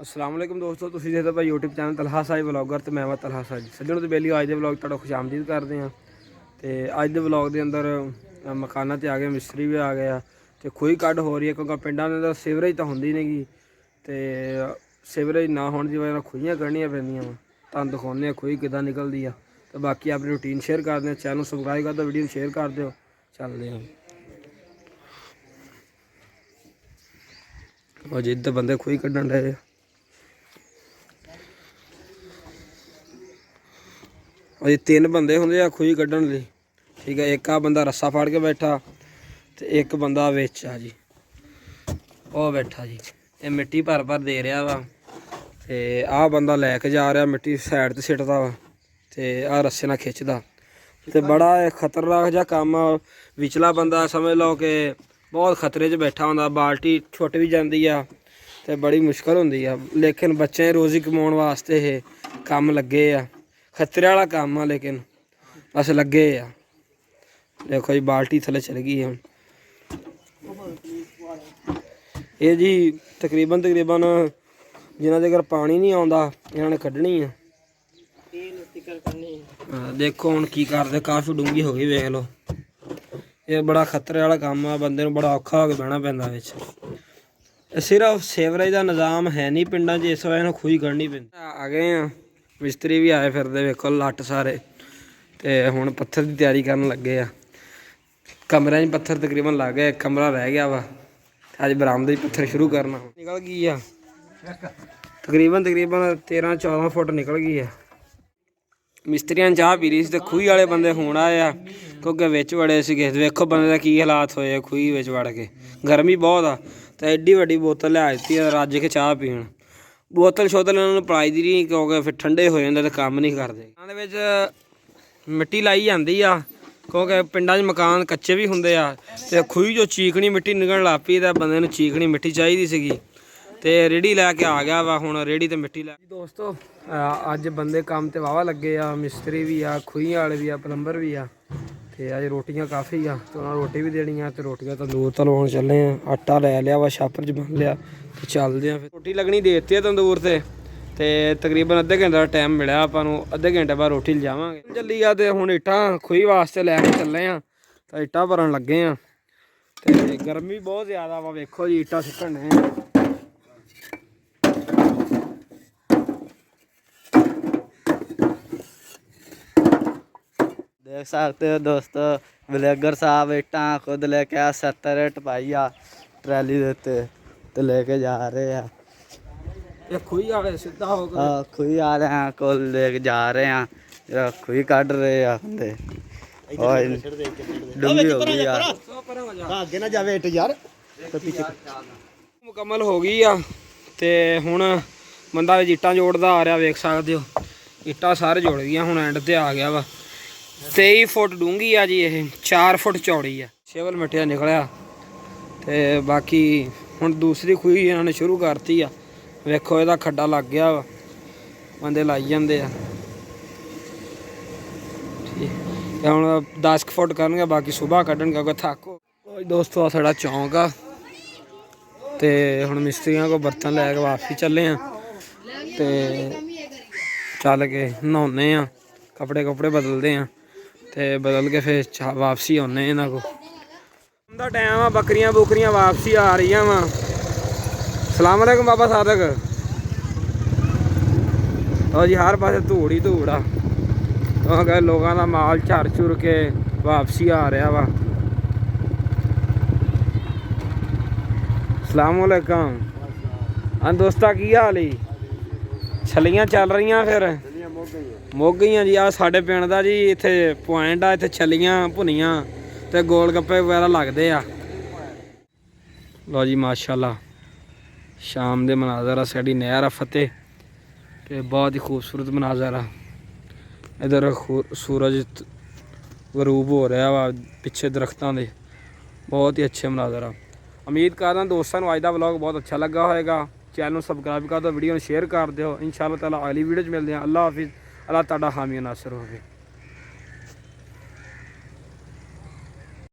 अस्सलाम वालेकुम दोस्तों, तुसीं देखदे भाई YouTube channel Talha Sahib vlogger ते मैं तलहा साहिब। सज्जणों ते बेली अज दे व्लॉग तुहाडा खुश आमदीद करदे हां। ते अज दे व्लॉग दे अंदर मकानां ते आ गए, मिस्त्री भी आ गया ते खूही कड्ढ हो रही है क्योंकि पिंडां दे अंदर सीवरेज तो हुंदी नहीं गी ते सीवरेज ना होने की वजह नाल खूहियां कड्ढनियां पैंदियां वा। तुहानूं दिखाउने खूही किदां निकलदी आ ते बाकी अपनी रूटीन शेयर करदे हां। चैनल सबसक्राइब कर दो, वीडियो शेयर कर दिओ। चलदे हां और जिद्द बंदे खूही कड्ढन डए। अजे तीन बंदे होंगे आ खूही कड्ढन लई, ठीक है। एक आ बंदा रस्सा फड़ के बैठा तो एक बंदा विच आ जी, वो बैठा जी। ये मिट्टी भर भर दे रहा वा ते आ बंदा लैके जा रहा मिट्टी साइड ते सिटदा वा ते आ रस्से नाल खिच्चदा ते बड़ा खतरनाक जिहा कम्म आ। विचला बंदा समझ लो कि बहुत खतरे च बैठा होंदा, बाल्टी छुट भी जाती आ ते बड़ी मुश्किल होंदी आ। लेकिन बच्चे रोज़ी कमाउण वास्ते ये कम्म लगे आ। खतरे वाला काम आ लेकिन बस लगे आ। देखो जी बाल्टी थले चल गई हम ये जी तकरीबन जिन्हां दे घर पानी नहीं आउंदा इन्हां ने कड्ढनी आ। देखो हुण की करदे, काफ़ी डूंगी हो गई वेख लो। ये बड़ा खतरे वाला काम आ, बंदे नूं बड़ा औखा हो के बहना पैंदा विच। सिर्फ सीवरेज का निज़ाम है नहीं पिंडां च, इस वजह खूही कड्ढनी पैंदी। आ गए आ मिस्त्री भी आए फिरदे, वेखो लट सारे ते हुण पत्थर की तैयारी करन लगे आ। कमरे पत्थर तकरीबन लग गए, कमरा रह गया वा। अज बरामदे पत्थर शुरू करना निकल गई है, तकरीबन 13-14 फुट निकल गई है। मिस्त्रियां ने चाह पी रही थी, खूही वाले बंदे हुण आए आ क्योंकि विच बड़े सीगे। वेखो बंदे का की हालात होए खूही विच वड़ के, गर्मी बहुत आ तो एड्डी वड्डी बोतल लिया दी रज के चाह पीण। बोतल शोतल इन्होंने पिलाई दी नहीं क्योंकि फिर ठंडे हो जाते तो काम नहीं करते। मिट्टी लाई जाती आ क्योंकि पिंडां च मकान कच्चे भी होंगे आ ते खूही जो चीकनी मिट्टी निकलण लग पई तो बंदे नूं चीकनी मिट्टी चाहिए सीगी ते रेहड़ी लैके आ गया वा। हुण रेहड़ी ते मिट्टी लै दोस्तों अज बंदे काम ते वाहवा लगे आ, मिस्त्री भी आ, खूही वाले भी आ, प्लंबर भी आ ते अज रोटियां काफ़ी आ तो उन्होंने रोटी भी देनी आ ते रोटियां तंदूर तलवाउण चले आ। आटा लै लिया वा, छापर च बन लिया ते चलदे आ। फिर रोटी लगनी देती है तंदूर ते तकरीबन अद्धे घंटे का टाइम मिलिया आपां नूं, अद्धे घंटे बाद रोटी लिजावांगे। चली आ ते हुण इट्टां खूही वास्ते लैके चले आ तो इट्टां भरन लगे आ ते गर्मी बहुत ज़्यादा वा। वेखो जी इट्टां सुट्टण डए आ। देख सकते हो दोस्तों, ब्लेगर साहब इट्टां खुद लेके आ 70 इट पाई आ ट्रैली दे उत्ते ते लेके जा रहे हैं। ये खूही वाले सीधा होकर हाँ खूही आ रहे हैं को लेके जा रहे हैं, खूही काट रहे हैं बंदे। डूंगी हो गई यार, आगे ना जावे इट यार। मुकम्मल हो गई आ ते हुण बंदा इट्टां जोड़दा आ रहा, वेख सकते हो इट्टां सारे जुड़ गई। हुण एंड ते आ गया वा। 23 फुट डूंगी आ जी, ये 4 फुट चौड़ी है। शेवल मिट्टिया निकलिया ते बाकी हुण दूसरी खूही इन्होंने शुरू करती आ। वेखो इहदा खड्डा लग गया वा, बंदे लाई जाते आ। ठीक हुण 10 फुट करनगे, बाकी सुबह कड्ढन क्योंकि थक दोस्तों साढ़ा चौंक आ ते हुण मिस्त्रियों को बर्तन लैके वापसी चले आ ते चल के नहाने आ, कपड़े बदलते हैं ते बदल के फिर वापसी आने इन्हों को उनका टाइम आ। बकरियां बुकरियां वापसी आ रही वा। सलाम अलैकुम बाबा सादक। और जी हर पासे धूड़ ही धूड़ आ क्योंकि लोगों का माल झर झुर के वापसी आ रहा वा। सलाम अलैकुम। हाँ दोस्ता की हाल ही, छलियां चल रही फिर मुक गई जी। आ साडे पिंड दा जी इत्थे पॉइंट आ, इत्थे छलियां भुनियां ते गोल गप्पे वगैरह लगदे आ। लो जी माशाल्लाह शाम दे मनाजर आ, साडी नहर आ फतेह ते बहुत ही खूबसूरत मनाजर आ। इधर सूरज गरूब हो रहा वा पिछे दरख्तों के, बहुत ही अच्छे मनाजर आ। उम्मीद करदा दोस्तों अज दा व्लॉग बहुत अच्छा लगा होएगा। चैनल सबसक्राइब कर दो, वीडियो शेयर कर दो। इंशाअल्लाह ताला अगली वीडियो मिलते हैं। अल्लाह हाफिज़। अल्लाह तुहाडा हामी नासर होवे।